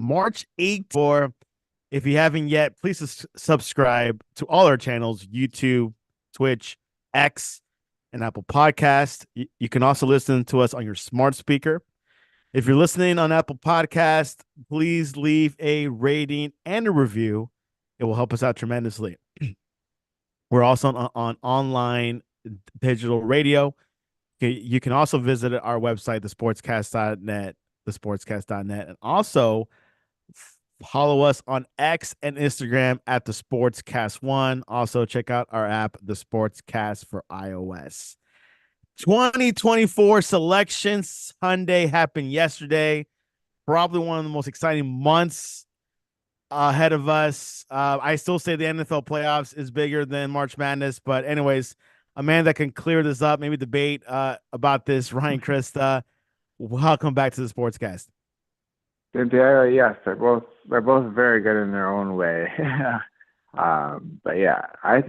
March 8th. Or if you haven't yet, please subscribe to all our channels: YouTube, Twitch, X, and Apple Podcast. You can also listen to us on your smart speaker. If you're listening on Apple Podcast, please leave a rating and a review. It will help us out tremendously. We're also on online digital radio. You can also visit our website, thesportscast.net, and also follow us on X and Instagram at the Sportscast One. Also, check out our app, the Sportscast for iOS. 2024 Selection Sunday happened yesterday. Probably one of the most exciting months ahead of us. I still say the NFL playoffs is bigger than March Madness, but anyways, a man that can clear this up, maybe debate about this, Ryan Christa. Welcome back to the Sportscast. Santiago, yes, they're both very good in their own way. But yeah, I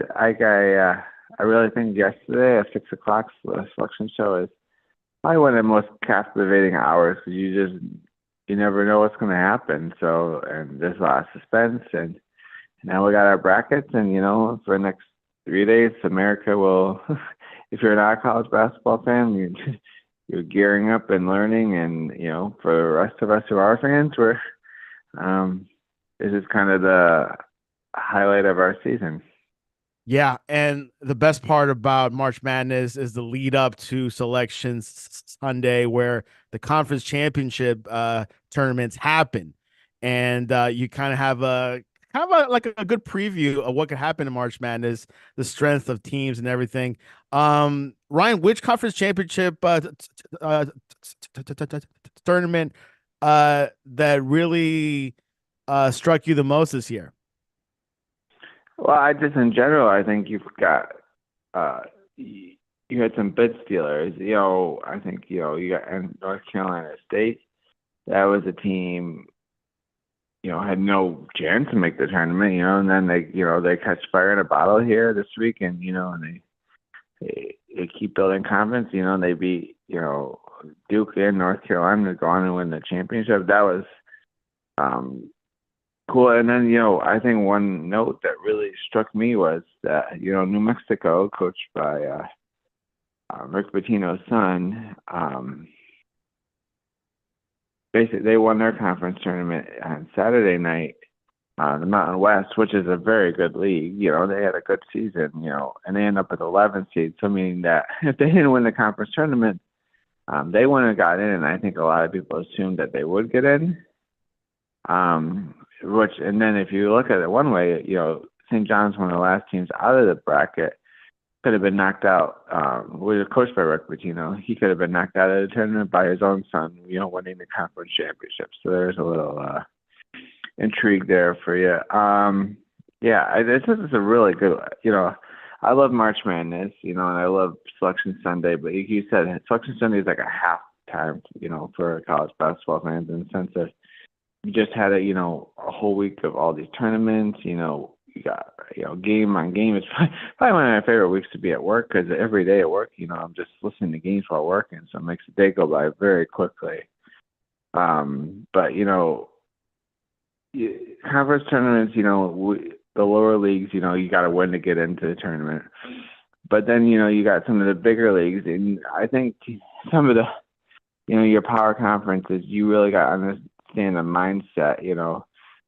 really think yesterday at 6 o'clock the selection show is probably one of the most captivating hours because you never know what's going to happen. So and there's a lot of suspense, and now we got our brackets, and for the next 3 days, America will. If you're not a college basketball fan, you're gearing up and learning, and for the rest of us who are fans, this is kind of the highlight of our season. Yeah, and the best part about March Madness is the lead up to Selection Sunday, where the conference championship tournaments happen, and you kind of have a good preview of what could happen in March Madness, the strength of teams and everything. Ryan, which conference championship tournament that really struck you the most this year? Well, in general, I think you've got uh, you had some bid stealers. I think you got and North Carolina State. That was a team had no chance to make the tournament. And then they catch fire in a bottle here this week, and they keep building confidence. And they beat Duke and North Carolina to go on and win the championship. That was um, cool. And then, I think one note that really struck me was that, New Mexico, coached by Rick Pitino's son, basically they won their conference tournament on Saturday night, the Mountain West, which is a very good league. They had a good season, and they end up at the 11th seed. So meaning that if they didn't win the conference tournament, they wouldn't have got in. And I think a lot of people assumed that they would get in. And then if you look at it one way, St. John's, one of the last teams out of the bracket, could have been knocked out. Was coached by Rick Pitino. He could have been knocked out of the tournament by his own son, winning the conference championship. So there's a little intrigue there for you. This is a really good. I love March Madness, and I love Selection Sunday. But you said Selection Sunday is like a halftime, for college basketball fans in the sense that you just had a whole week of all these tournaments. You got game on game. It's probably one of my favorite weeks to be at work because every day at work, I'm just listening to games while working, so it makes the day go by very quickly. But conference tournaments, the lower leagues, you got to win to get into the tournament. But then you got some of the bigger leagues, and I think some of the your power conferences, you really got to understand the mindset.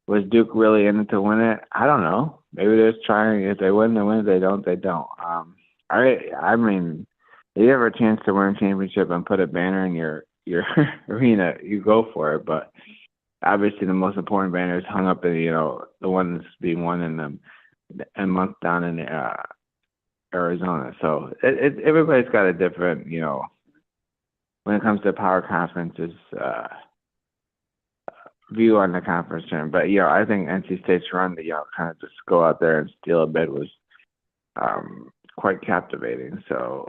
Was Duke really in it to win it? I don't know. Maybe they're just trying. If they win, they win. If they don't, they don't. I mean, if you have a chance to win a championship and put a banner in your arena, you go for it. But obviously, the most important banner is hung up in the one that's being won in a month down in Arizona. So everybody's got a different when it comes to power conferences. View on the conference term. But I think NC State's run to kind of just go out there and steal a bid was quite captivating. So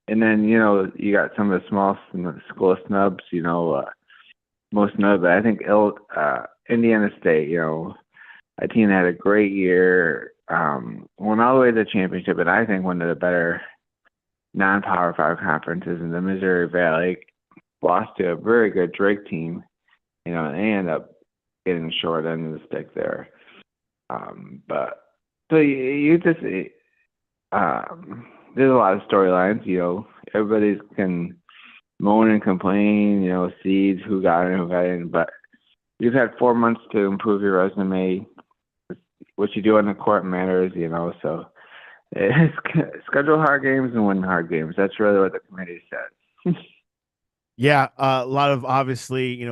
and then you got some of the small school snubs. Most notable, I think Indiana State. A team that had a great year, went all the way to the championship, and I think one of the better non-Power 5 conferences in the Missouri Valley. Lost to a very good Drake team and they end up getting the short end of the stick there. But so you just there's a lot of storylines. Everybody's can moan and complain. Seeds, who got in, who got in. But you've had 4 months to improve your resume. What you do on the court matters. So it's schedule hard games and win hard games. That's really what the committee said. Yeah, a lot of obviously,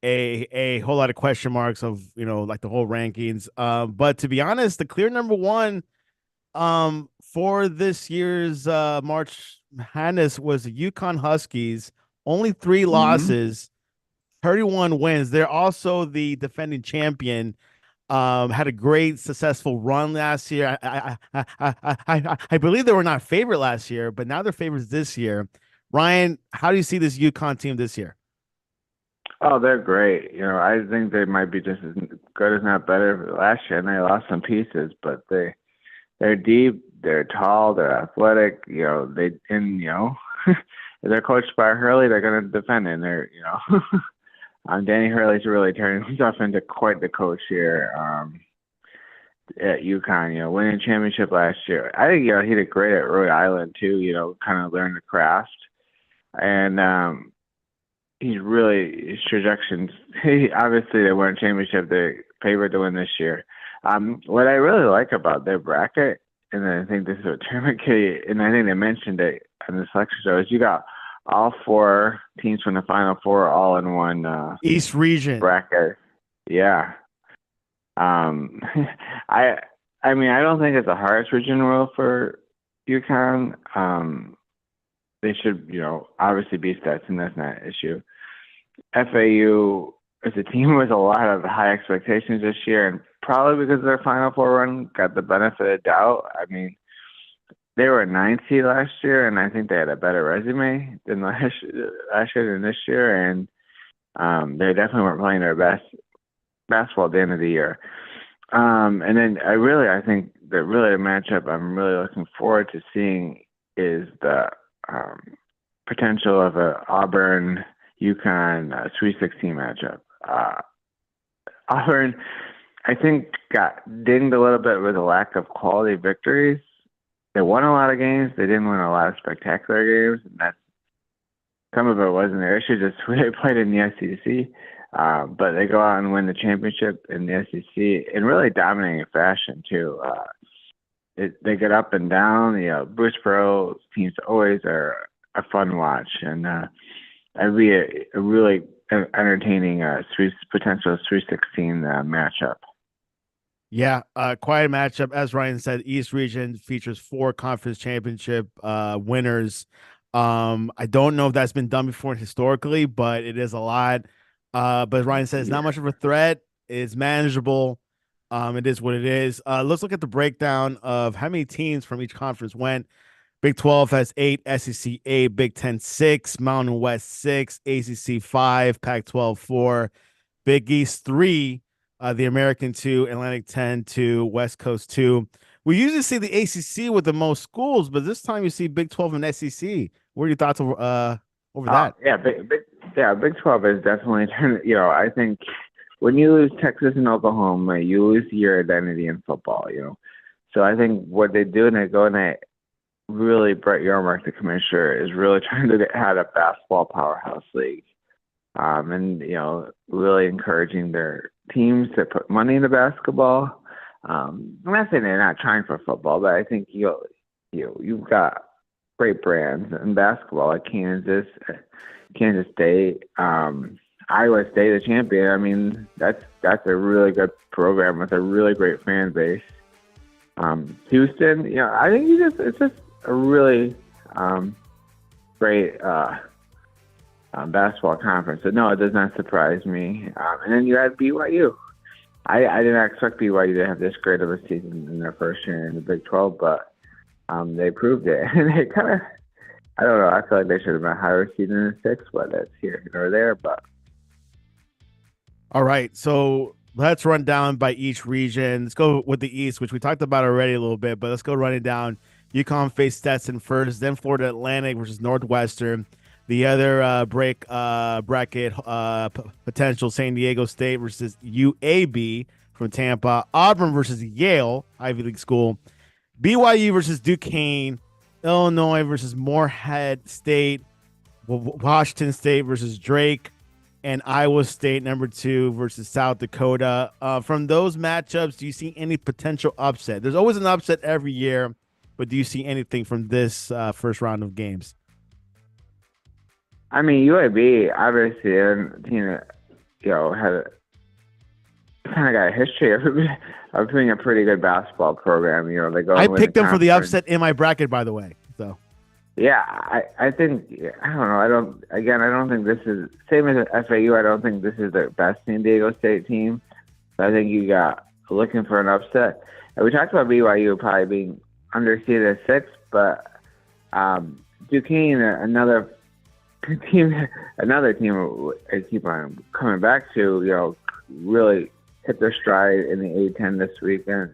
a whole lot of question marks of like the whole rankings. But to be honest, the clear number one for this year's March Madness was the UConn Huskies. Only 3 Mm-hmm. losses, 31 wins. They're also the defending champion. Had a great successful run last year. I believe they were not favorite last year, but now they're favorites this year. Ryan, how do you see this UConn team this year? Oh, they're great. I think they might be just as good, if not better, last year. And they lost some pieces, but they're deep, they're tall, they're athletic. If they're coached by Hurley, they're going to defend, and Danny Hurley's really turning himself into quite the coach here at UConn. Winning championship last year. I think he did great at Rhode Island too. Kind of learned the craft, and he's really his trajectories. Obviously, they won a championship. They're favored to win this year. What I really like about their bracket, and I think this is a tournament key, and I think they mentioned it on the selection show, is you got all 4 teams from the Final Four all in one East region bracket. Yeah. I mean, I don't think it's the hardest region rule for UConn. They should, obviously beat Stetson. That's not an issue. FAU is a team with a lot of high expectations this year, and probably because of their Final Four run, got the benefit of doubt. I mean, they were a 9th seed last year, and I think they had a better resume than last year than this year, and they definitely weren't playing their best basketball at the end of the year. And then I think that really a matchup I'm really looking forward to seeing is the potential of a Auburn UConn Sweet 16 matchup. Auburn, I think, got dinged a little bit with a lack of quality victories. They won a lot of games. They didn't win a lot of spectacular games, and that's some of it wasn't their issue. Just they played in the SEC, but they go out and win the championship in the SEC in really dominating fashion too. They get up and down. Bruce Pearl teams always are a fun watch, and it'd be a really entertaining potential Sweet 16 matchup. Yeah, quite a matchup. As Ryan said, East Region features 4 conference championship winners. I don't know if that's been done before historically, but it is a lot. But Ryan says not much of a threat. It's manageable. It is what it is. Let's look at the breakdown of how many teams from each conference went. Big 12 has 8, SEC 8, Big 10 6, Mountain West 6, ACC 5, Pac 12 4, Big East 3, the American 2, Atlantic 10 2, West Coast 2. We usually see the ACC with the most schools, but this time you see Big 12 and SEC. What are your thoughts over that? Yeah, Big 12 is definitely I think when you lose Texas and Oklahoma, you lose your identity in football. So I think what they do, and they go and they really, Brett Yormark, the commissioner, is really trying to have a basketball powerhouse league, and really encouraging their teams to put money into basketball. I'm not saying they're not trying for football, but I think you've got great brands in basketball like Kansas State, Iowa State, the champion. I mean, that's a really good program with a really great fan base. Houston, I think it's just a really great basketball conference. So no, it does not surprise me. And then you had BYU. I did not expect BYU to have this great of a season in their first year in the Big 12, but they proved it. And they kind of, I don't know, I feel like they should have been higher seed in the 6, but that's here or there. But all right, so let's run down by each region. Let's go with the East, which we talked about already a little bit, but let's go running down. UConn faced Stetson first, then Florida Atlantic versus Northwestern. The other bracket potential: San Diego State versus UAB from Tampa, Auburn versus Yale, Ivy League school, BYU versus Duquesne, Illinois versus Morehead State, Washington State versus Drake, and Iowa State #2 versus South Dakota. From those matchups, do you see any potential upset? There's always an upset every year, but do you see anything from this first round of games? I mean, UAB obviously, and had kind of got a history of being a pretty good basketball program. They go. I picked them for the upset in my bracket, by the way. So. Yeah, I think I don't know. I don't think this is same as FAU. I don't think this is the best San Diego State team. So I think you got looking for an upset. And we talked about BYU probably being underseeded at 6, but Duquesne, another team I keep on coming back to. Really hit their stride in the A10 this weekend.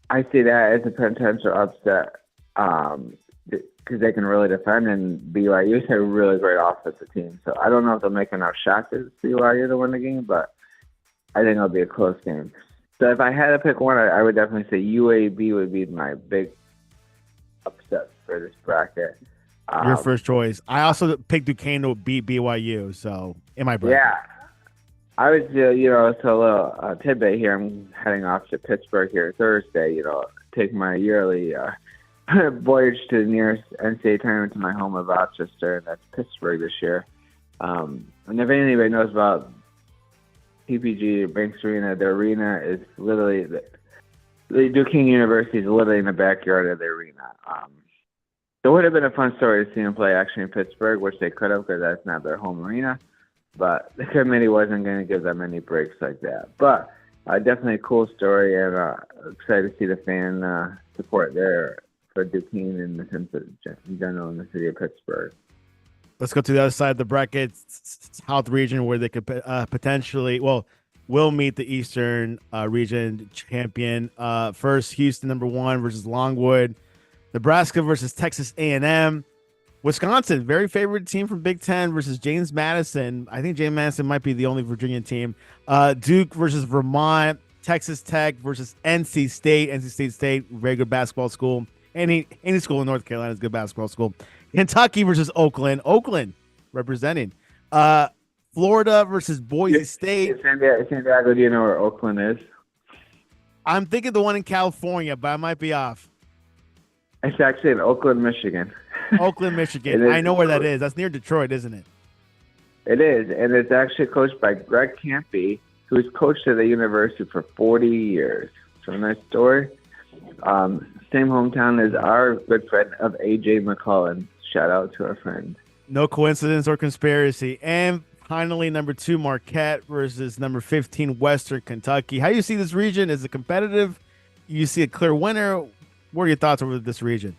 I see that as a potential upset. Because they can really defend, and BYU's a really great offensive team. So I don't know if they'll make enough shots as BYU to win the game, but I think it'll be a close game. So if I had to pick one, I would definitely say UAB would be my big upset for this bracket. Your first choice. I also picked Duquesne to beat BYU, so in my bracket. Yeah. I was, it's a little tidbit here. I'm heading off to Pittsburgh here Thursday, take my yearly voyage to the nearest NCAA tournament to my home of Rochester, and that's Pittsburgh this year. And if anybody knows about PPG Banks Arena, the arena is literally the Duquesne University is literally in the backyard of the arena. So it would have been a fun story to see them play actually in Pittsburgh, which they could have because that's not their home arena. But the committee wasn't going to give them any breaks like that. But definitely a cool story, and excited to see the fan support there for Duquesne in the sense of in general in the city of Pittsburgh. Let's go to the other side of the bracket, South region, where they could potentially, will meet the Eastern region champion. First, Houston #1 versus Longwood, Nebraska versus Texas A&M, Wisconsin, very favorite team from Big Ten versus James Madison. I think James Madison might be the only Virginia team. Duke versus Vermont, Texas Tech versus NC State. NC State, very good basketball school. Any school in North Carolina is a good basketball school. Kentucky versus Oakland. Oakland representing. Florida versus Boise State. Santiago, do you know where Oakland is? I'm thinking the one in California, but I might be off. It's actually in Oakland, Michigan. Oakland, Michigan. I know where that is. That's near Detroit, isn't it? It is, and it's actually coached by Greg Campy, who's coached at the university for 40 years. So nice story. Same hometown as our good friend of A.J. McCullen. Shout out to our friend. No coincidence or conspiracy. And finally, #2, Marquette versus #15, Western Kentucky. How do you see this region? Is it competitive? You see a clear winner? What are your thoughts over this region?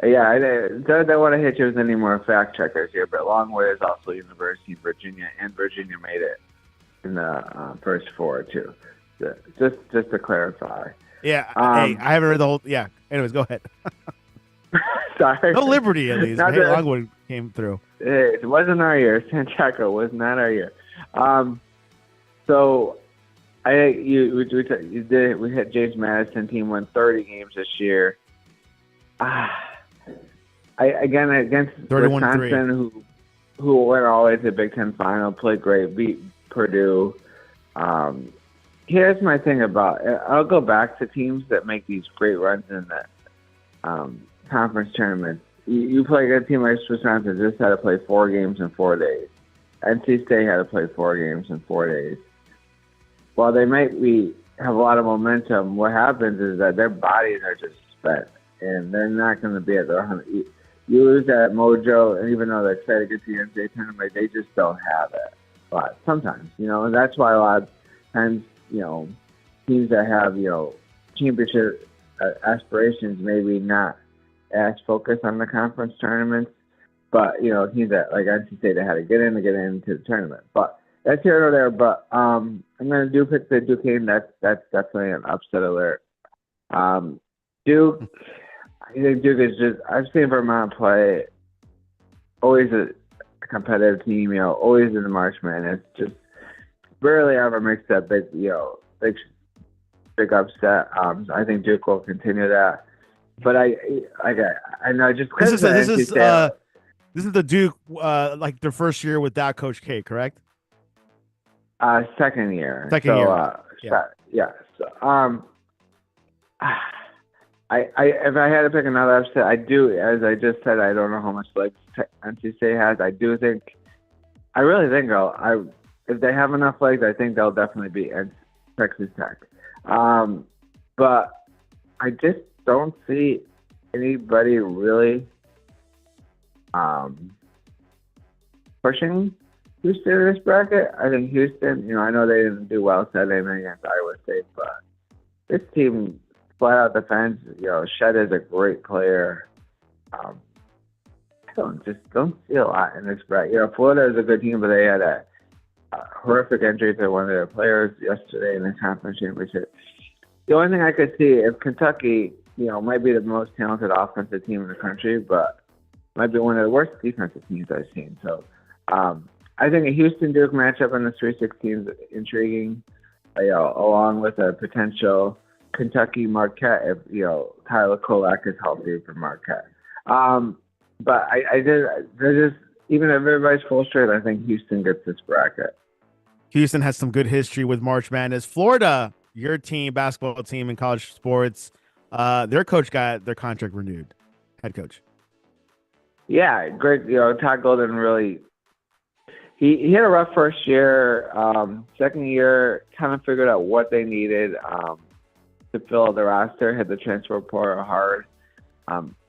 Yeah, I don't want to hit you with any more fact checkers here, but Longwood is also University of Virginia, and Virginia made it in the first 4 too. Just to clarify. Yeah, hey, I haven't read the whole. Yeah. Anyways, go ahead. Sorry. No Liberty at least. Hey, Longwood came through. It wasn't our year. Santiago was not our year. So we hit James Madison. Team won 30 games this year. Against 31-3. Wisconsin, who went all the way to the Big Ten final, played great, beat Purdue. Here's my thing about it. I'll go back to teams that make these great runs in the conference tournaments. You play a team like Wisconsin, just had to play 4 games in 4 days. NC State had to play 4 games in 4 days. While they might have a lot of momentum, what happens is that their bodies are just spent, and they're not going to be at their 100. You lose that mojo, and even though they're excited to get to the NCAA tournament, they just don't have it. But sometimes, and that's why a lot of times, teams that have, championship aspirations maybe not as focused on the conference tournaments, but, teams that, like NC State, that had to get into the tournament. But that's here or there, but I'm going to pick the Duquesne. That's definitely an upset alert. Duke, I think Duke is just – I've seen Vermont play always a competitive team. Always in the March Madness. Just rarely ever makes that big upset. I think Duke will continue that. But I know just because this is the Duke like their first year without Coach K, correct? Second year. Second year. Yeah. So, if I had to pick another upset, I do. As I just said, I don't know how much legs NC State has. I really think if they have enough legs, I think they'll definitely beat Texas Tech. But I just don't see anybody really pushing Houston in this bracket. I think Houston, I know they didn't do well Saturday night against Iowa State, but this team flat out defense. Shed is a great player. I don't see a lot in this bracket. Florida is a good team, but they had a horrific injury to one of their players yesterday in the conference championship. The only thing I could see if Kentucky, might be the most talented offensive team in the country, but might be one of the worst defensive teams I've seen. So I think a Houston-Duke matchup in the 3-16 is intriguing, along with a potential Kentucky-Marquette if, Tyler Kolak is healthy for Marquette. But they're just, even if everybody's full straight, I think Houston gets this bracket. Houston has some good history with March Madness. Florida, your team, basketball team in college sports, their coach got their contract renewed, head coach. Yeah, great. Todd Golden really, he had a rough first year. Second year, kind of figured out what they needed to fill the roster, hit the transfer portal hard.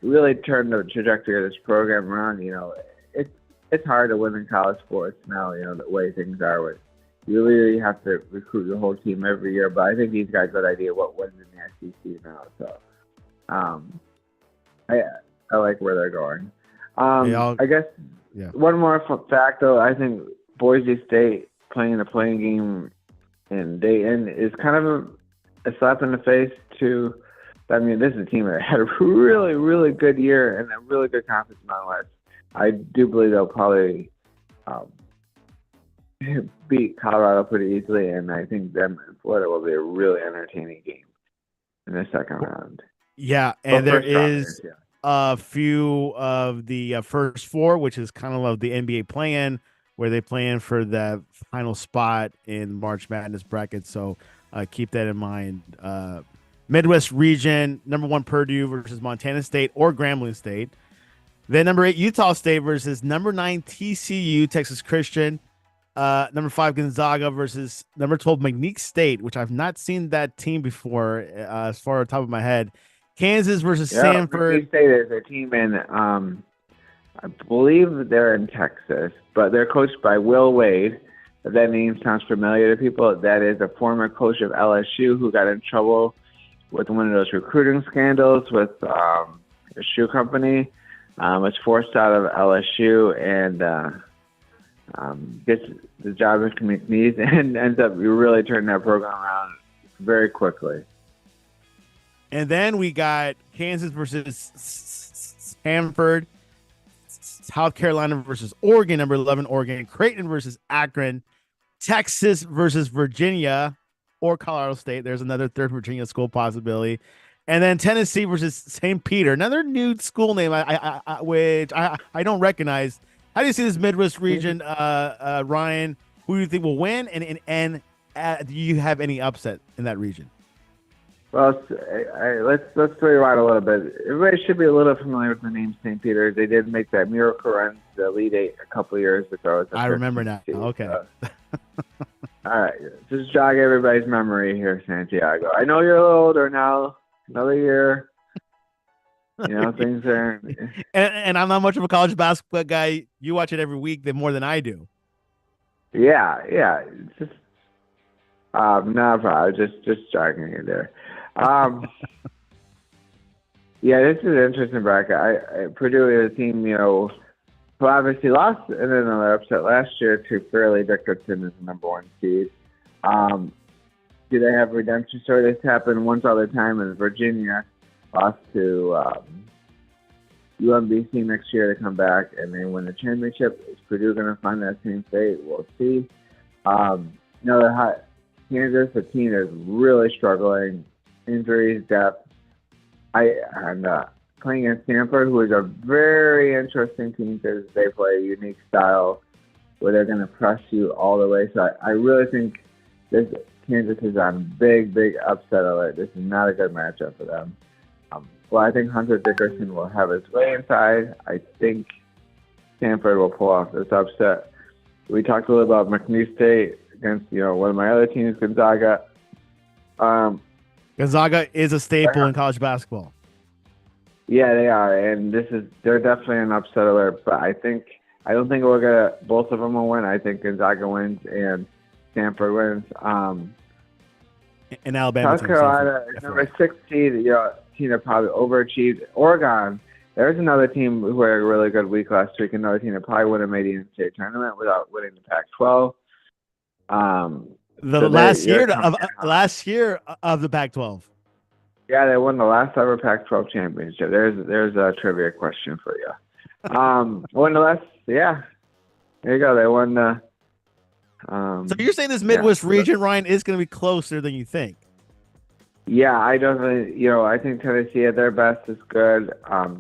Really turned the trajectory of this program around. It's hard to win in college sports now, the way things are with. You really have to recruit your whole team every year, but I think he's got a good idea what wins in the SEC now. So I like where they're going. I guess one more fact, though, I think Boise State playing a playing game in Dayton is kind of a slap in the face to – this is a team that had a really, really good year and a really good conference nonetheless. I do believe they'll probably beat Colorado pretty easily, and I think them and Florida will be a really entertaining game in the second round. Yeah, and there is a few of the first four, which is kind of like the NBA play-in, where they play in for the final spot in March Madness bracket. So keep that in mind. Midwest region, number 1 Purdue versus Montana State or Grambling State. Then number 8 Utah State versus number 9 TCU, Texas Christian. Number 5 Gonzaga versus number 12 McNeese State, which I've not seen that team before as far as the top of my head. Kansas versus Stanford. McNeese State is a team in, I believe they're in Texas, but they're coached by Will Wade. If that name sounds familiar to people, that is a former coach of LSU who got in trouble with one of those recruiting scandals with a shoe company. Was forced out of LSU and gets the job at McNeese and ends up really turning that program around very quickly. And then we got Kansas versus Stanford, South Carolina versus Oregon, number 11 Oregon, Creighton versus Akron, Texas versus Virginia or Colorado State. There's another third Virginia school possibility. And then Tennessee versus St. Peter, another new school name which I don't recognize. How do you see this Midwest region, Ryan? Who do you think will win? And do you have any upset in that region? Well, let's rewind a little bit. Everybody should be a little familiar with the name St. Peter. They did make that miracle run to the Elite Eight a couple of years ago. I remember now. Okay. All right. Just jog everybody's memory here, Santiago. I know you're a little older now. Another year. Things are. And I'm not much of a college basketball guy. You watch it every week more than I do. Yeah. It's just no problem. Just jogging you there. Yeah, this is an interesting bracket. Purdue is a team, who obviously lost in another upset last year to Fairleigh Dickinson as the number 1 seed. Do they have redemption story? This happened once all the time in Virginia. Lost to UMBC next year to come back and they win the championship. Is Purdue going to find that same fate? We'll see. Another hot Kansas, a team that's really struggling, injuries, depth. Playing against Stanford, who is a very interesting team because they play a unique style where they're going to press you all the way. So I really think this Kansas is on big upset alert. This is not a good matchup for them. Well, I think Hunter Dickerson will have his way inside. I think Stanford will pull off this upset. We talked a little about McNeese State against one of my other teams, Gonzaga. Gonzaga is a staple in college basketball. Yeah, they are, and they're definitely an upset alert. But I don't think both of them will win. I think Gonzaga wins and Stanford wins. In Alabama, South Carolina is number 6 seed. Team that probably overachieved. Oregon, there's another team who had a really good week last week. Another team that probably would have made the NCAA tournament without winning the Pac-12. Last year of the Pac-12. Yeah, they won the last ever Pac-12 championship. There's a trivia question for you. There you go. They won the. So you're saying this Midwest region, Ryan, is going to be closer than you think? Yeah, I definitely. I think Tennessee at their best is good.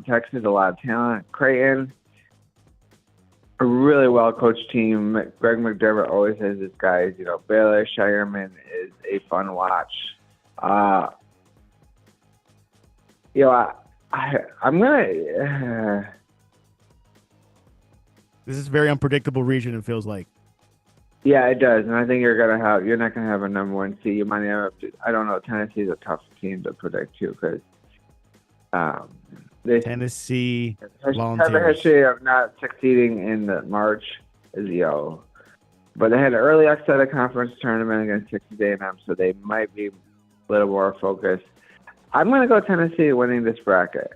Texas, a lot of talent. Creighton, a really well-coached team. Greg McDermott always has his guys. Baylor, Shireman is a fun watch. I'm gonna. This is a very unpredictable region. It feels like. Yeah, it does, and I think you're not gonna have a number 1 seed. You might have. I don't know. Tennessee's a tough team to predict too, because Tennessee have a history of not succeeding in the March, but they had an early upset of conference tournament against Texas A&M, so they might be a little more focused. I'm going to go Tennessee winning this bracket.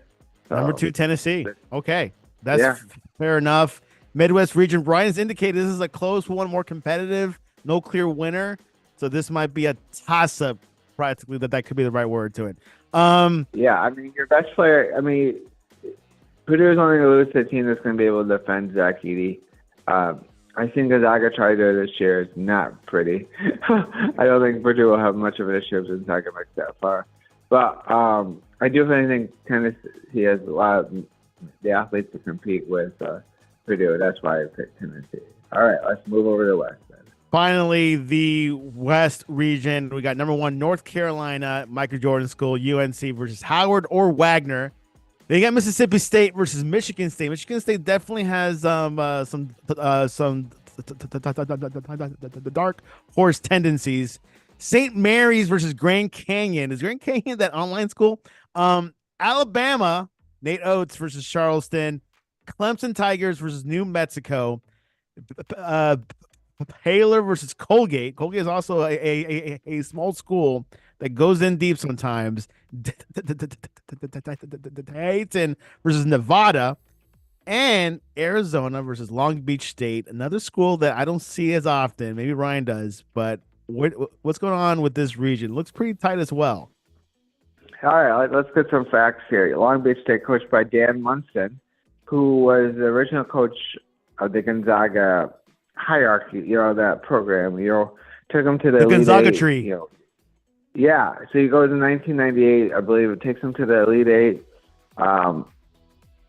So, number 2, Tennessee. Okay, that's fair enough. Midwest region, Brian's indicated this is a close one, more competitive, no clear winner. So this might be a toss-up, practically, that could be the right word to it. Your best player, Purdue is only going to lose to a team that's going to be able to defend Zach Edey. I think Gonzaga tried to this year. It's not pretty. I don't think Purdue will have much of an issue if Gonzaga makes that far. But I do think Tennessee has a lot of the athletes to compete with Purdue. That's why I picked Tennessee. All right, let's move over to the West then. Finally, the West region. We got number 1, North Carolina, Michael Jordan School, UNC versus Howard or Wagner. They got Mississippi State versus Michigan State. Michigan State definitely has some dark horse tendencies. St. Mary's versus Grand Canyon. Is Grand Canyon that online school? Alabama, Nate Oates versus Charleston. Clemson Tigers versus New Mexico. Baylor versus Colgate. Colgate is also a small school that goes in deep sometimes. Dayton versus Nevada. And Arizona versus Long Beach State. Another school that I don't see as often. Maybe Ryan does, but what's going on with this region? Looks pretty tight as well. All right, let's get some facts here. Long Beach State, coached by Dan Munson, who was the original coach of the Gonzaga hierarchy, that program. Took him to the Elite Gonzaga Eight, tree. Yeah, so he goes in 1998, I believe. It takes him to the Elite Eight, and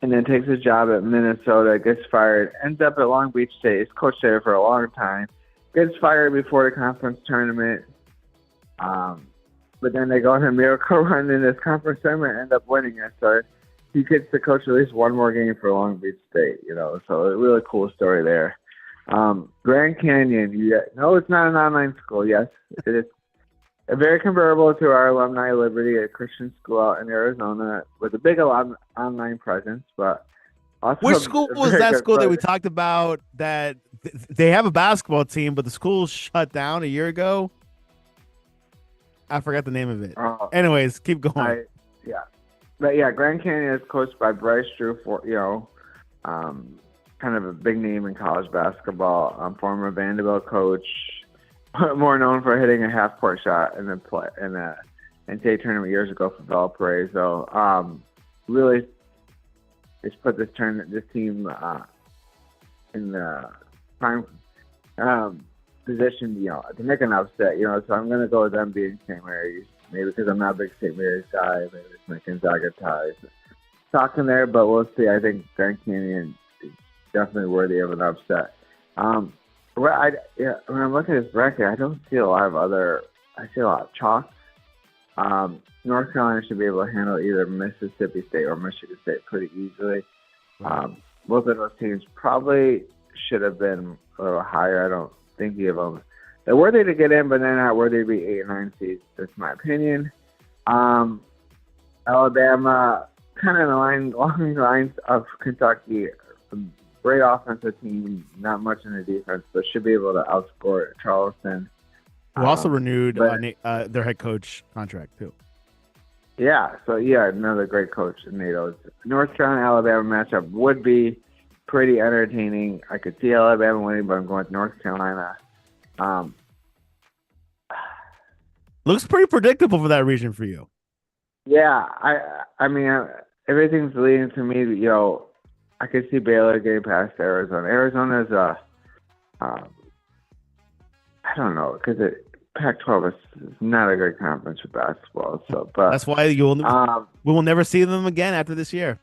then takes his job at Minnesota, gets fired, ends up at Long Beach State. He's coached there for a long time. Gets fired before the conference tournament. But then they go on a miracle run in this conference tournament and end up winning it. So he gets to coach at least one more game for Long Beach State, So a really cool story there. Grand Canyon, no, it's not an online school. Yes, it is very comparable to our Alumni Liberty, a Christian school out in Arizona with a big online presence. But also which school was that school that we talked about that they have a basketball team, but the school shut down a year ago? I forgot the name of it. Anyways, keep going. Grand Canyon is coached by Bryce Drew, kind of a big name in college basketball. Former Vanderbilt coach, more known for hitting a half-court shot in the NCAA tournament years ago for Valparaiso. Really It's put this team in the prime position, to make an upset. So I'm gonna go with them beating St. Mary's. Maybe because I'm not a big St. Mary's guy. Maybe it's my Gonzaga ties talking there, but we'll see. I think Grand Canyon is definitely worthy of an upset. When I'm looking at this bracket, I don't see a lot of I see a lot of chalk. North Carolina should be able to handle either Mississippi State or Michigan State pretty easily. Both of those teams probably should have been a little higher. I don't think you have them. They're worthy to get in, but they're not worthy to be 8 or 9 seeds. That's my opinion. Alabama, kind of along the lines of Kentucky, great offensive team, not much in the defense, but should be able to outscore Charleston. Who also renewed their head coach contract too. Yeah, so another great coach in NATO's. North Carolina Alabama matchup would be pretty entertaining. I could see Alabama winning, but I'm going with North Carolina. Looks pretty predictable for that region for you. Yeah, I mean, everything's leading to me. I could see Baylor getting past Arizona. Arizona's I don't know, because Pac-12 is not a great conference for basketball. So, but that's why we will never see them again after this year.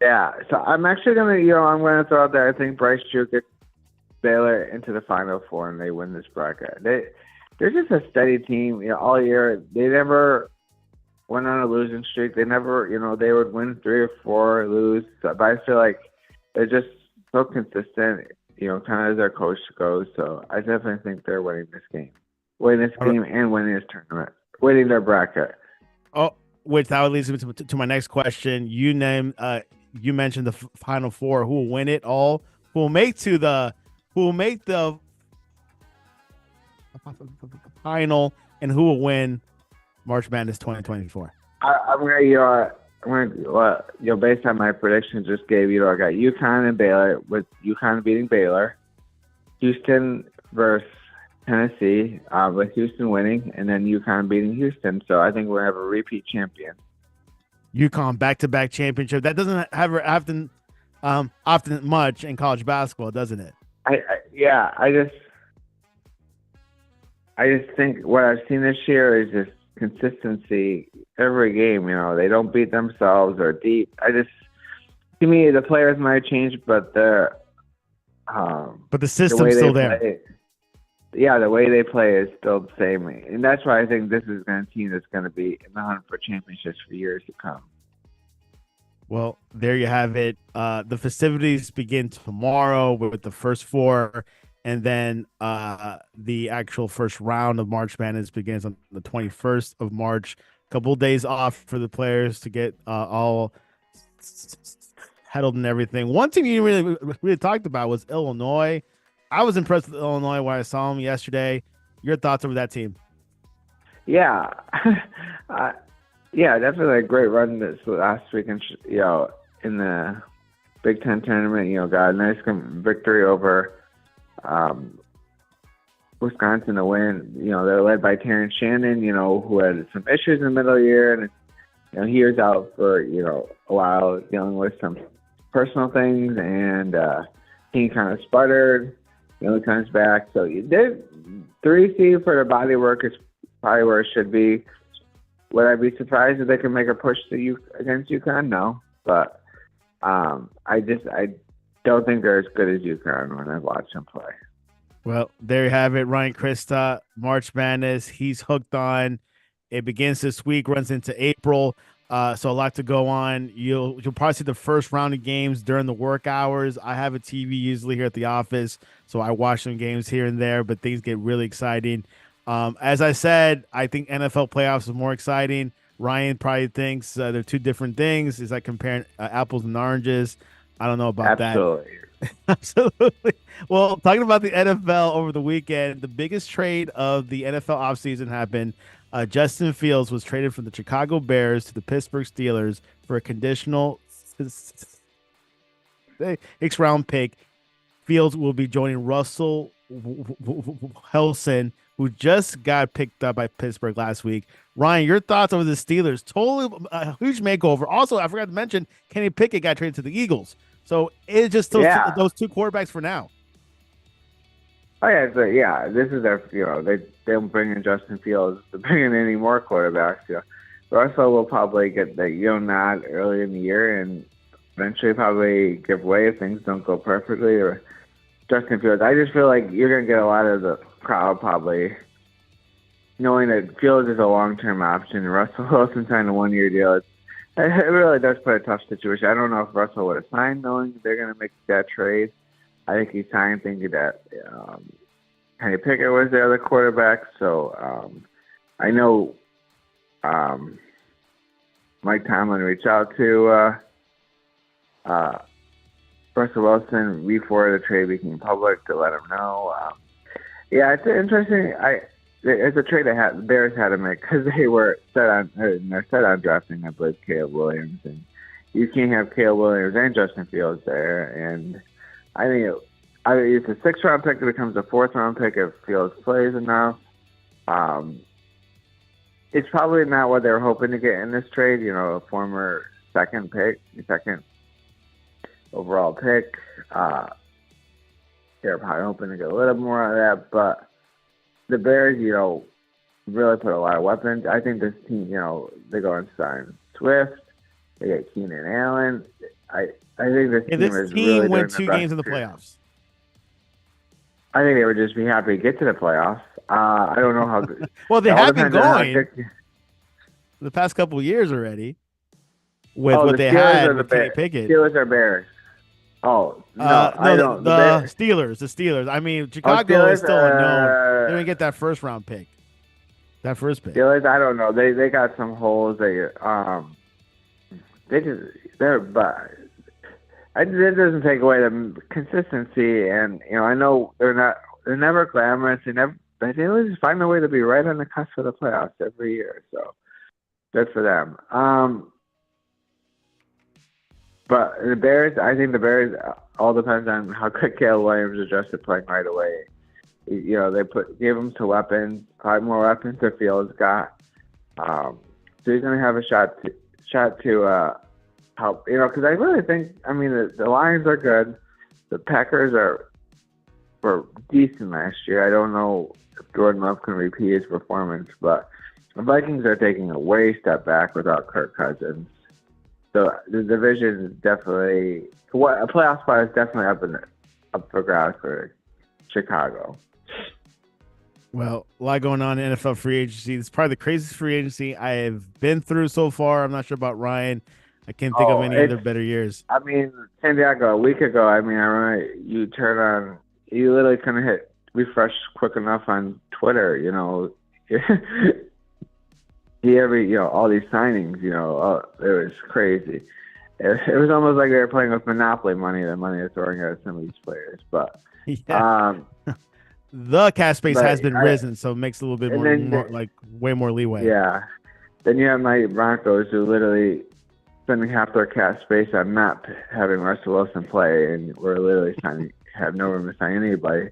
Yeah, so I'm actually gonna, I'm gonna throw out there. I think Bryce Drew gets Baylor into the Final Four and they win this bracket. They're just a steady team, all year. They never went on a losing streak. They never, they would win 3 or 4, lose. But I feel like they're just so consistent, kind of as their coach goes. So I definitely think they're winning this game. And winning this tournament. Winning their bracket. Oh, which that leads me to my next question. You mentioned the Final Four. Who will win it all? Who will make the final, and who will win March Madness 2024? I'm gonna based on my predictions just gave I got UConn and Baylor, with UConn beating Baylor, Houston versus Tennessee, with Houston winning, and then UConn beating Houston. So I think we're gonna have a repeat champion. UConn back-to-back championship. That doesn't happen often much in college basketball, doesn't it? I just think what I've seen this year is just consistency every game. They don't beat themselves or deep. To me, the players might change, but the system's still there. The way they play is still the same, and that's why I think this is a team that's going to be in the hunt for championships for years to come. Well, there you have it. The festivities begin tomorrow with the first 4, and then the actual first round of March Madness begins on the 21st of March. A couple of days off for the players to get all settled and everything. One team you really talked about was Illinois. I was impressed with Illinois when I saw them yesterday. Your thoughts over that team? Yeah. Definitely a great run this last week, in the Big Ten tournament. Got a nice victory over Wisconsin to win. They're led by Terrence Shannon, who had some issues in the middle of the year, and he was out for a while dealing with some personal things, and he kind of sputtered. He comes back, so they're 3 seed for their body work is probably where it should be. Would I be surprised if they can make a push against UConn? No, but I don't think they're as good as UConn when I watch them play. Well, there you have it, Ryan Christa, March Madness. He's hooked on. It begins this week, runs into April. So a lot to go on. You'll probably see the first round of games during the work hours. I have a TV usually here at the office, so I watch some games here and there, but things get really exciting. As I said, I think NFL playoffs is more exciting. Ryan probably thinks they're two different things. It's like comparing apples and oranges. I don't know about Absolutely. that. Absolutely. Well, talking about the NFL over the weekend, the biggest trade of the NFL offseason happened. Justin Fields was traded from the Chicago Bears to the Pittsburgh Steelers for a conditional 6th round pick. Fields will be joining Russell Wilson, who just got picked up by Pittsburgh last week. Ryan, your thoughts over the Steelers? Totally a huge makeover. Also, I forgot to mention Kenny Pickett got traded to the Eagles. So it's just Yeah. those two quarterbacks for now. Oh yeah, so, yeah. This is their, they don't bring in Justin Fields to bring in any more quarterbacks. Russell will probably get the nod early in the year, and eventually probably give way if things don't go perfectly. Or Justin Fields, I just feel like you're gonna get a lot of the crowd probably knowing that Fields is a long-term option. Russell Wilson signed a one-year deal. It really does put a tough situation. I don't know if Russell would have signed knowing they're going to make that trade. I think he signed thinking that Kenny Pickett was the other quarterback. So I know Mike Tomlin reached out to Russell Wilson before the trade became public to let him know. Yeah, it's interesting. It's a trade the Bears had to make because they're set on drafting, I believe, Caleb Williams, and you can't have Caleb Williams and Justin Fields there. And I think it's a 6th-round pick that becomes a 4th-round pick if Fields plays enough. It's probably not what they were hoping to get in this trade. A former second overall pick. They're probably hoping to get a little more out of that, but the Bears, really put a lot of weapons. I think this team, they go and sign Swift. They get Keenan Allen. I think this team is really went 2 games in the playoffs. I think they would just be happy to get to the playoffs. I don't know how good. Well, they have been going the past couple of years already with what they had with Kenny Pickett. Steelers or Bears? Oh, no, I don't. The Steelers. I mean, Chicago is still unknown. They didn't get that first-round pick. That first pick. Steelers, I don't know. They got some holes. But it doesn't take away the consistency. And I know they're never glamorous. They always find a way to be right on the cusp of the playoffs every year. So good for them. But the Bears, I think the Bears all depends on how quick Caleb Williams adjusted playing right away. They gave him some weapons, 5 more weapons than Fields got. So he's going to have a shot to help. Because I really think, the Lions are good. The Packers were decent last year. I don't know if Jordan Love can repeat his performance, but the Vikings are taking a way step back without Kirk Cousins. So the division is definitely a playoff spot is definitely up for grabs for Chicago. Well, a lot going on in NFL free agency. It's probably the craziest free agency I have been through so far. I'm not sure about Ryan. I can't think of any other better years. Santiago, a week ago, I remember you literally couldn't hit refresh quick enough on Twitter, all these signings, it was crazy. It was almost like they were playing with Monopoly money, the money they're throwing at some of these players. But the cap space has been risen, so it makes a little bit more way more leeway. Yeah. Then you have my Broncos who literally spending half their cap space on not having Russell Wilson play, and we're literally have no room to sign anybody.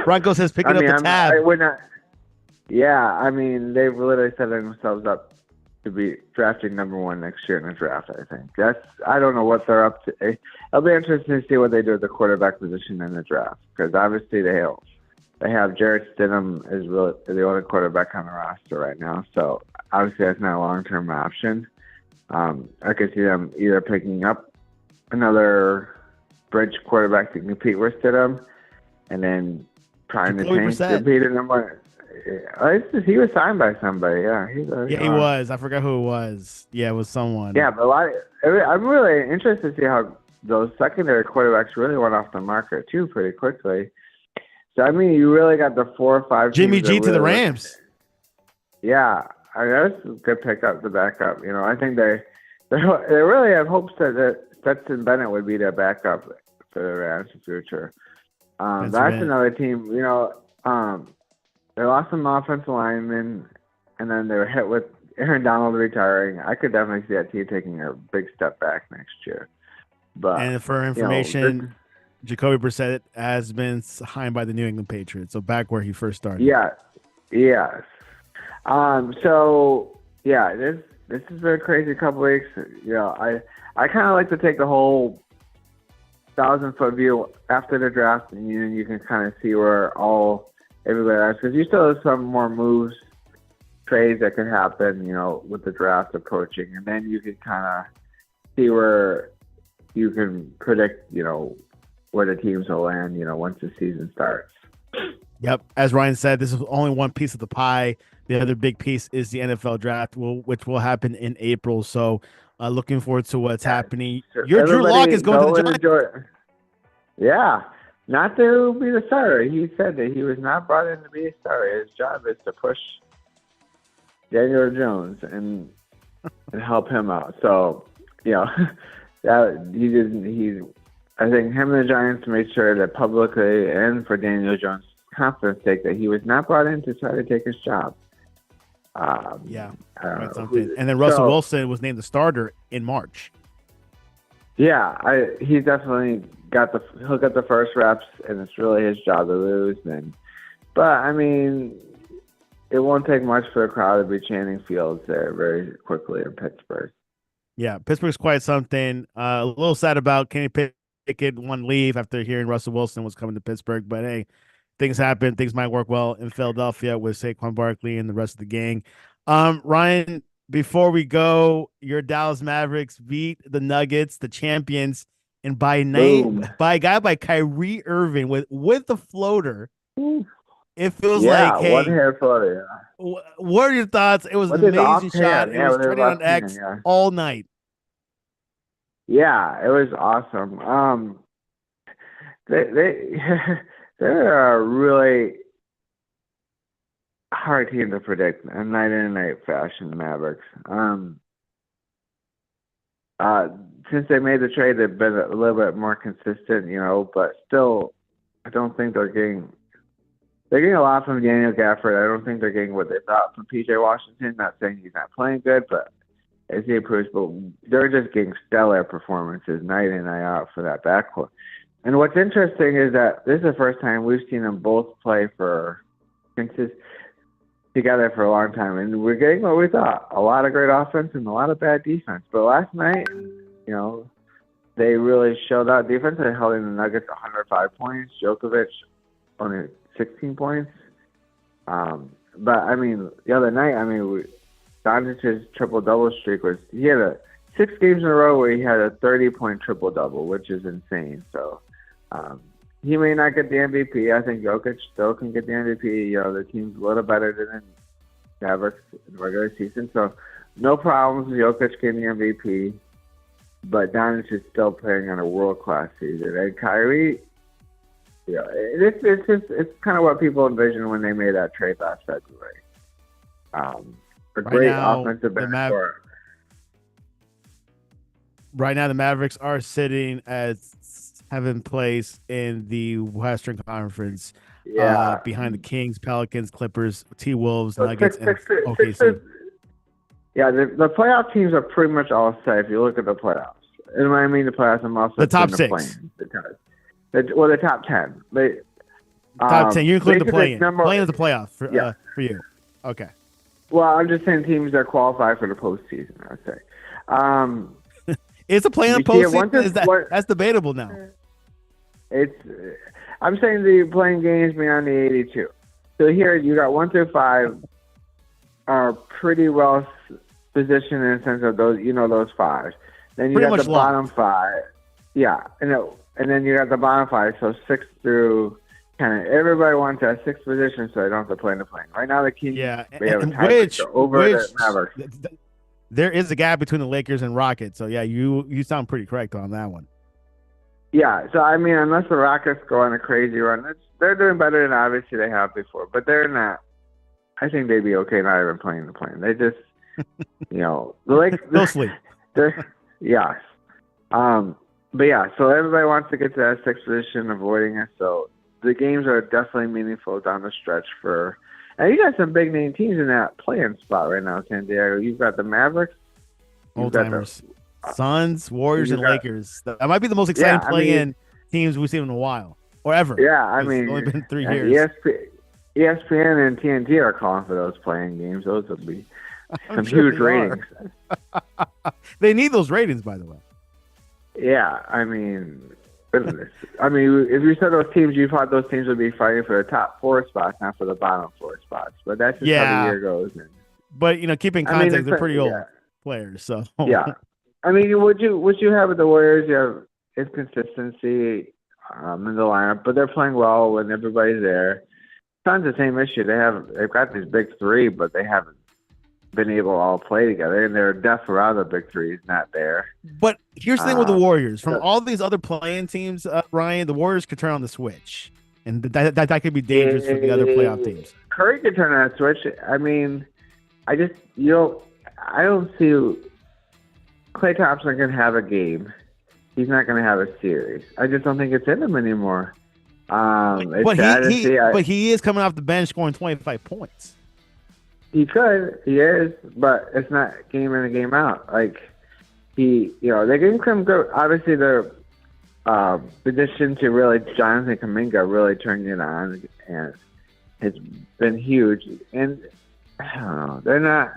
Broncos has picked up the tab. They've literally set themselves up to be drafting number 1 next year in the draft, I think. I don't know what they're up to. It'll be interesting to see what they do at the quarterback position in the draft, because obviously they have Jarrett Stidham is really the only quarterback on the roster right now, so obviously that's not a long-term option. I could see them either picking up another bridge quarterback to compete with Stidham and then trying to change the beat in number. He was signed by somebody. Yeah, he was. I forgot who it was. Yeah, it was someone. Yeah, but I'm really interested to see how those secondary quarterbacks really went off the market too pretty quickly. So you really got the 4 or 5. Jimmy G to the Rams. Yeah, that's a good pickup to back up. I think they really have hopes that Stetson Bennett would be their backup for the Rams in the future. That's another team. They lost some offensive linemen, and then they were hit with Aaron Donald retiring. I could definitely see that team taking a big step back next year. And for information, Jacoby Brissett has been signed by the New England Patriots, so back where he first started. Yeah, yes. So yeah, this has been a crazy couple weeks. I kind of like to take the whole 1,000-foot view after the draft, and you can kind of see where everybody is, because you still have some more moves, trades that could happen, with the draft approaching, and then you can kind of see where you can predict, where the teams will land, once the season starts. Yep. As Ryan said, this is only one piece of the pie. The other big piece is the NFL draft, which will happen in April. So looking forward to what's happening. So Your Drew Lock is going to the Giants. Yeah. Not to be the starter. He said that he was not brought in to be a starter. His job is to push Daniel Jones and help him out. So, that he didn't. I think him and the Giants made sure that publicly and for Daniel Jones' confidence sake that he was not brought in to try to take his job. And then Russell Wilson was named the starter in March. Yeah, he definitely he'll get the first reps, and it's really his job to lose. But I mean, it won't take much for the crowd to be chanting Fields there very quickly in Pittsburgh. Yeah, Pittsburgh's quite something. A little sad about Kenny Pickett one leave after hearing Russell Wilson was coming to Pittsburgh, but hey, things happen. Things might work well in Philadelphia with Saquon Barkley and the rest of the gang. Ryan, before we go, your Dallas Mavericks beat the Nuggets, the champions, and by a guy by Kyrie Irving with the floater. Ooh. It feels like, hey, one hair floater. Yeah. What are your thoughts? It was an amazing shot. It was trending on X all night. Yeah, it was awesome. They're a really hard team to predict in night in and night fashion, the Mavericks. Since they made the trade, they've been a little bit more consistent, but still, I don't think they're getting a lot from Daniel Gafford. I don't think they're getting what they thought from P.J. Washington. Not saying he's not playing good, but as he improves, but they're just getting stellar performances night in and night out for that backcourt. And what's interesting is that this is the first time we've seen them both play together for a long time, and we're getting what we thought: a lot of great offense and a lot of bad defense. But last night, they really showed out defense. They held in the Nuggets 105 points. Djokovic only 16 points. But I mean, the other night, Doncic's triple-double streak he had 6 games in a row where he had a 30-point triple-double, which is insane. So he may not get the MVP. I think Jokic still can get the MVP. The team's a little better than the Mavericks in the regular season. So no problems with Jokic getting the MVP. But Doncic is still playing on a world-class season. And Kyrie, it's kind of what people envisioned when they made that trade last February. A great offensive backcourt. Right now, the Mavericks are sitting at 7th place in the Western Conference, behind the Kings, Pelicans, Clippers, T-Wolves, Nuggets, and OKC. Yeah, the playoff teams are pretty much all set if you look at the playoffs. And when I mean the playoffs, I'm also the top 6. The top 10. Top 10. You include the play-in. Play-in is the playoff for you. Okay. Well, I'm just saying teams that qualify for the postseason, I would say. Is the play-in postseason? That's debatable now. I'm saying the playing games beyond the 82. So here you got 1 through 5 are pretty well positioned in the sense of those, those 5. Then you got the bottom 5. Yeah, and then you got the bottom 5. So 6 through kind of everybody wants that 6th position, so they don't have to play in the play-in. Right now, the Kings over the Mavericks. There is a gap between the Lakers and Rockets. So yeah, you sound pretty correct on that one. Yeah, so I mean, unless the Rockets go on a crazy run, they're doing better than obviously they have before, but they're not. I think they'd be okay not even playing the play-in. They just, the Lakers. They'll sleep. Yes. But yeah, so everybody wants to get to that 6th position, avoiding it. So the games are definitely meaningful down the stretch and you got some big name teams in that play-in spot right now, Santiago. You've got the Mavericks, old-timers, Suns, Warriors, and Lakers. That might be the most exciting play-in teams we've seen in a while or ever. Yeah, It's only been 3 years. ESPN and TNT are calling for those playing games. Those would be I'm some sure huge they ratings. are. They need those ratings, by the way. Yeah, I mean, goodness. I mean, if you said those teams, you thought those teams would be fighting for the top 4 spots, not for the bottom 4 spots. But that's just how the Yeah, year goes. And but keep in I mean, context, they're pretty yeah, old players, so yeah. I mean, what you have with the Warriors, you have inconsistency in the lineup, but they're playing well when everybody's there. Suns the same issue. They've got these big three, but they haven't been able to all play together, and their depth around the big three is not there. But here's the thing with the Warriors: from So, all these other playing teams, Ryan, the Warriors could turn on the switch, and that could be dangerous for the other playoff teams. Curry could turn on a switch. I mean, I just I don't see Klay Thompson can have a game. He's not going to have a series. I just don't think it's in him anymore. But he is coming off the bench scoring 25 points. He could, he is, but it's not game in and game out. Like they can come go. Obviously, the addition to really Jonathan Kuminga really turning it on, and it's been huge. And I don't know, they're not.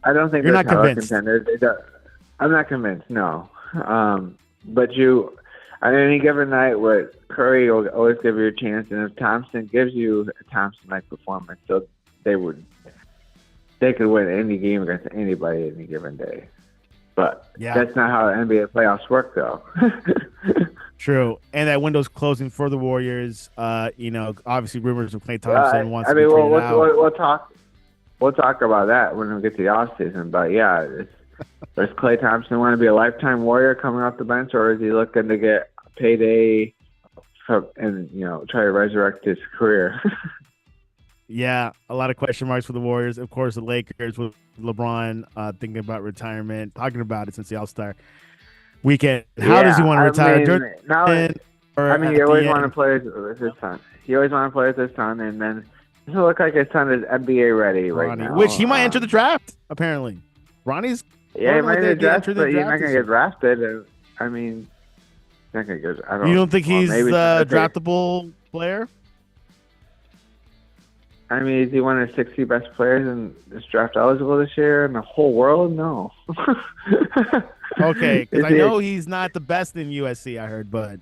I don't think you're they're not convinced. Contenders. I'm not convinced. No, but on any given night, with Curry will always give you a chance, and if Thompson gives you a Thompson-like performance, so they could win any game against anybody any given day. But that's not how the NBA playoffs work, though. True, and that window's closing for the Warriors. Obviously rumors of Klay Thompson wants to be traded out. We'll talk about that when we get to the off season. But yeah, does Klay Thompson want to be a lifetime Warrior coming off the bench, or is he looking to get a payday and try to resurrect his career? Yeah, a lot of question marks for the Warriors. Of course, the Lakers with LeBron thinking about retirement, talking about it since the All-Star weekend. How does he want to retire? He always want to play with his son. He always want to play with his son, and then it doesn't look like his son is NBA ready right now. Which he might enter the draft, apparently. Ronnie's he might enter the draft, but he's not going to get drafted. I mean, he's not going to get. You don't think he's a draftable player? I mean, is he one of the 60 best players in this draft eligible this year in the whole world? No. Okay, because I know he's not the best in USC, I heard, but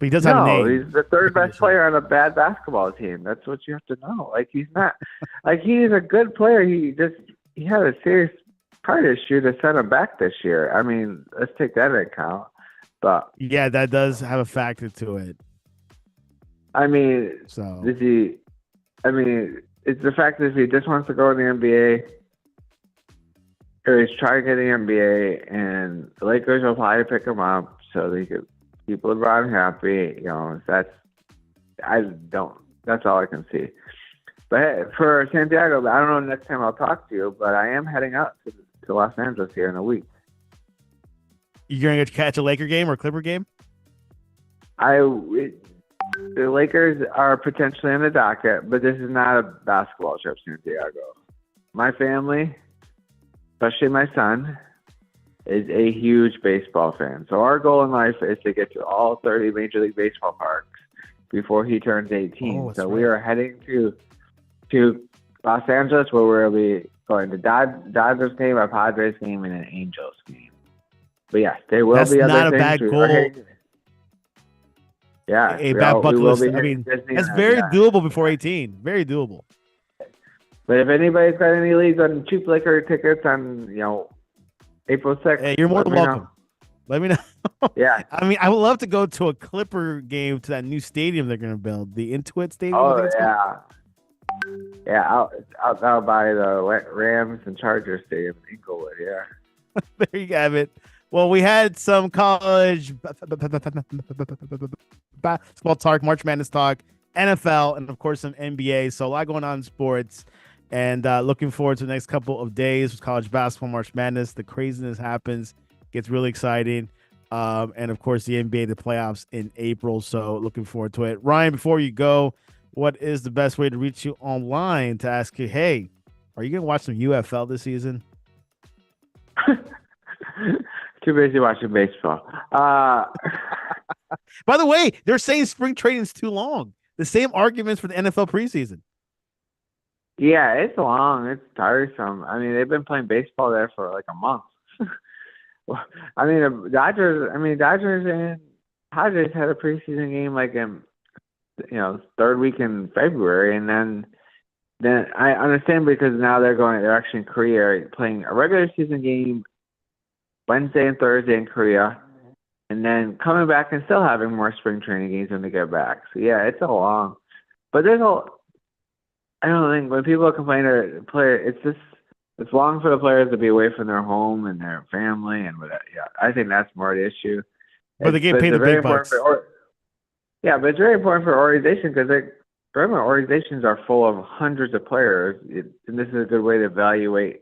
he does have a name. No, he's the third best player on a bad basketball team. That's what you have to know. Like, he's not – like, he's a good player. He had a serious part issue to send him back this year. I mean, let's take that into account. But yeah, that does have a factor to it. I mean, so it's the fact that if he just wants to go in the NBA, or he's trying to get in the NBA, and the Lakers will probably pick him up so they could keep LeBron happy. That's all I can see. But hey, for Santiago, I don't know the next time I'll talk to you, but I am heading out to Los Angeles here in a week. You're going to catch a Laker game or Clipper game? The Lakers are potentially on the docket, but this is not a basketball trip, Santiago. My family, especially my son, is a huge baseball fan. So our goal in life is to get to all 30 Major League Baseball parks before he turns 18. So we are heading to Los Angeles, where we'll be going to Dodgers game, a Padres game, and an Angels game. But yes, there will be other things. That's not a bad goal. Yeah, a bad bucket list. I mean, that's very doable before 18. Very doable. But if anybody's got any leads on cheap liquor tickets on, April 6th, hey, you're more than welcome. Let me know. Yeah. I mean, I would love to go to a Clipper game to that new stadium they're going to build, the Intuit Stadium. Oh, yeah. Yeah, out by the Rams and Chargers Stadium in Inglewood, yeah. There you have it. Well, we had some college basketball talk, March Madness talk, NFL, and, of course, some NBA. So a lot going on in sports. And looking forward to the next couple of days with college basketball, March Madness. The craziness happens. Gets really exciting. And, of course, the NBA, the playoffs in April. So looking forward to it. Ryan, before you go, what is the best way to reach you online to ask you, hey, are you going to watch some UFL this season? Too busy watching baseball. By the way, they're saying spring training is too long. the same arguments for the NFL preseason. Yeah, it's long. It's tiresome. I mean, they've been playing baseball there for like a month. Well, I mean, the Dodgers. I mean, Dodgers and Padres had a preseason game like in third week in February, and then I understand because now they're actually in Korea playing a regular season game Wednesday and Thursday in Korea, and then coming back and still having more spring training games when they get back. So yeah, it's a long. But I don't think when people complain to player, it's long for the players to be away from their home and their family and whatever. Yeah, I think that's more the issue. But they get paid the big bucks. Yeah, but it's very important for organization because organizations are full of hundreds of players, and this is a good way to evaluate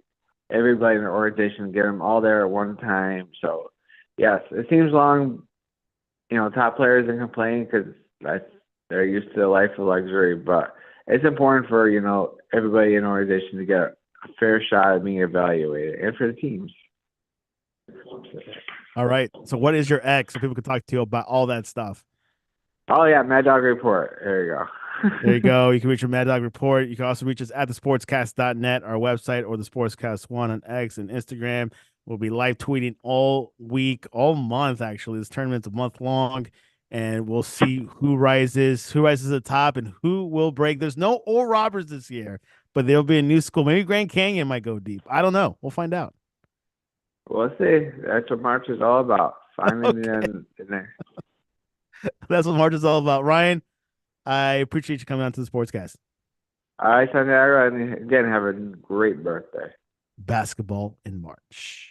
everybody in the organization, get them all there at one time. So, yes, it seems long. Top players can complain because they're used to a life of luxury, but it's important for everybody in the organization to get a fair shot at being evaluated, and for the teams. All right. So, what is your X so people can talk to you about all that stuff? Oh yeah, Mad Dog Report. There you go. There you go. You can reach your Mad Dog Report. You can also reach us at thesportscast.net, our website, or the Sportscast1 on X and Instagram. We'll be live tweeting all week, all month, actually. This tournament's a month long, and we'll see who rises to the top and who will break. There's no Oral Roberts this year, but there'll be a new school. Maybe Grand Canyon might go deep. I don't know. We'll find out. We'll see. That's what March is all about. Finding Okay. in there. That's what March is all about. Ryan, I appreciate you coming on to the Sportscast. All right, Santiago, and again, have a great birthday. Basketball in March.